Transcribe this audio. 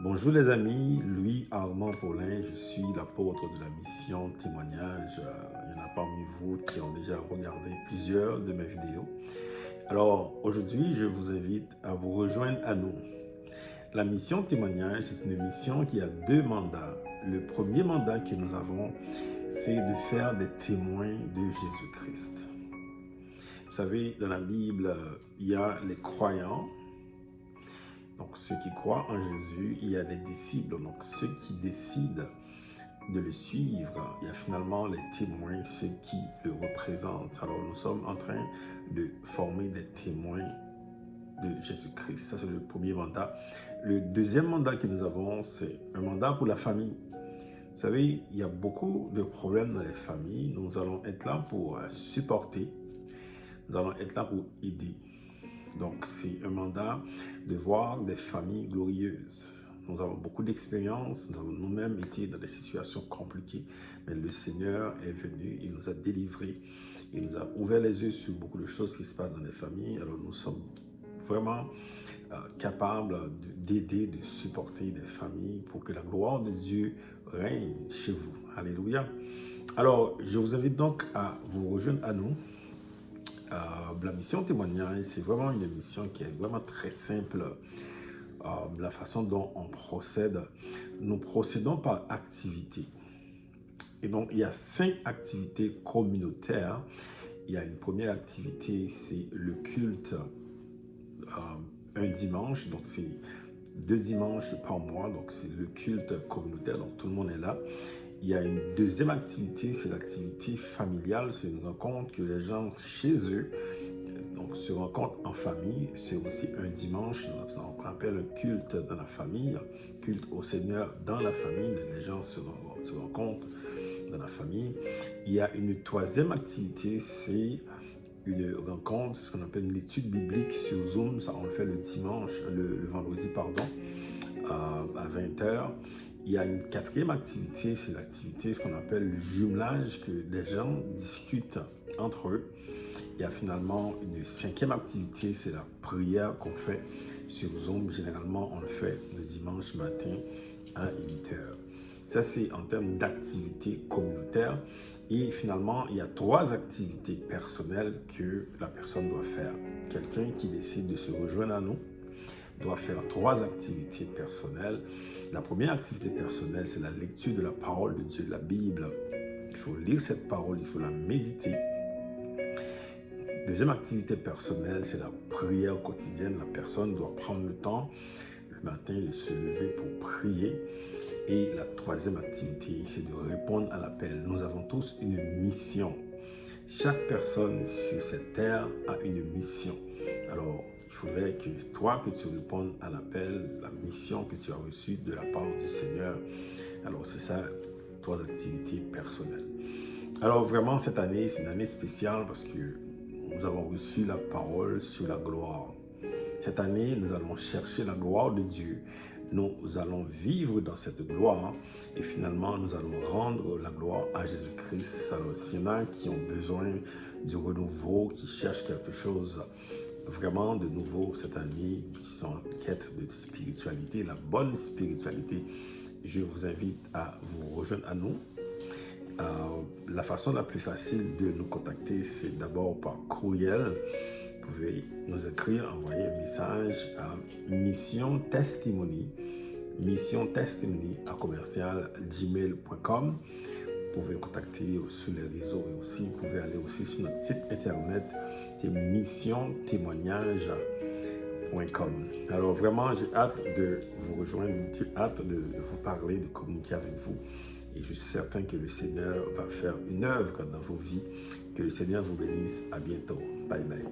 Bonjour les amis, Louis Armand Paulin, je suis l'apôtre de la mission témoignage. Il y en a parmi vous qui ont déjà regardé plusieurs de mes vidéos. Alors aujourd'hui, je vous invite à vous rejoindre à nous. La mission témoignage, c'est une mission qui a deux mandats. Le premier mandat que nous avons, c'est de faire des témoins de Jésus-Christ. Vous savez, dans la Bible, il y a les croyants. Donc, ceux qui croient en Jésus, il y a des disciples, donc ceux qui décident de le suivre. Il y a finalement les témoins, ceux qui le représentent. Alors, nous sommes en train de former des témoins de Jésus-Christ. Ça, c'est le premier mandat. Le deuxième mandat que nous avons, c'est un mandat pour la famille. Vous savez, il y a beaucoup de problèmes dans les familles. Nous allons être là pour supporter. Nous allons être là pour aider. Donc, c'est un mandat de voir des familles glorieuses. Nous avons beaucoup d'expérience, nous avons nous-mêmes été dans des situations compliquées, mais le Seigneur est venu, il nous a délivrés, il nous a ouvert les yeux sur beaucoup de choses qui se passent dans les familles. Alors, nous sommes vraiment capables d'aider, de supporter des familles pour que la gloire de Dieu règne chez vous. Alléluia. Alors, je vous invite donc à vous rejoindre à nous. La mission témoignage, c'est vraiment une mission qui est vraiment très simple. La façon dont on procède, nous procédons par activité. Et donc, il y a 5 activités communautaires. Il y a une première activité, c'est le culte un dimanche. Donc, c'est 2 dimanches par mois. Donc, c'est le culte communautaire. Donc, tout le monde est là. Il y a une deuxième activité, c'est l'activité familiale. C'est une rencontre que les gens chez eux donc, se rencontrent en famille. C'est aussi un dimanche, on appelle un culte dans la famille, culte au Seigneur dans la famille. Les gens se rencontrent dans la famille. Il y a une troisième activité, c'est une rencontre, ce qu'on appelle une étude biblique sur Zoom. Ça, on le fait le dimanche, le vendredi, pardon, à 20h. Il y a une quatrième activité, c'est l'activité, ce qu'on appelle le jumelage, que les gens discutent entre eux. Il y a finalement une cinquième activité, c'est la prière qu'on fait sur Zoom. Généralement, on le fait le dimanche matin à 8h. Ça, c'est en termes d'activité communautaire. Et finalement, il y a 3 activités personnelles que la personne doit faire. Quelqu'un qui décide de se rejoindre à nous doit faire 3 activités personnelles. La première activité personnelle, c'est la lecture de la parole de Dieu, de la Bible. Il faut lire cette parole, il faut la méditer. Deuxième activité personnelle, c'est la prière quotidienne. La personne doit prendre le temps le matin de se lever pour prier. Et la troisième activité, c'est de répondre à l'appel. Nous avons tous une mission. Chaque personne sur cette terre a une mission. Alors, il faudrait que toi, que tu répondes à l'appel, la mission que tu as reçue de la part du Seigneur. Alors, c'est ça, 3 activités personnelles. Alors, vraiment, cette année, c'est une année spéciale parce que nous avons reçu la parole sur la gloire. Cette année, nous allons chercher la gloire de Dieu. Nous allons vivre dans cette gloire et finalement, nous allons rendre la gloire à Jésus-Christ. Alors, s'il y en a qui ont besoin du renouveau, qui cherchent quelque chose vraiment de nouveau cette année, qui sont en quête de spiritualité, la bonne spiritualité, je vous invite à vous rejoindre à nous. La façon la plus facile de nous contacter, c'est d'abord par courriel. Vous pouvez nous écrire, envoyer un message à Mission Testimony @gmail.com. Vous pouvez nous contacter sur les réseaux et aussi vous pouvez aller aussi sur notre site internet qui est missiontémoignage.com. Alors vraiment, j'ai hâte de vous rejoindre, j'ai hâte de vous parler, de communiquer avec vous. Et je suis certain que le Seigneur va faire une œuvre dans vos vies. Que le Seigneur vous bénisse. À bientôt. Bye bye.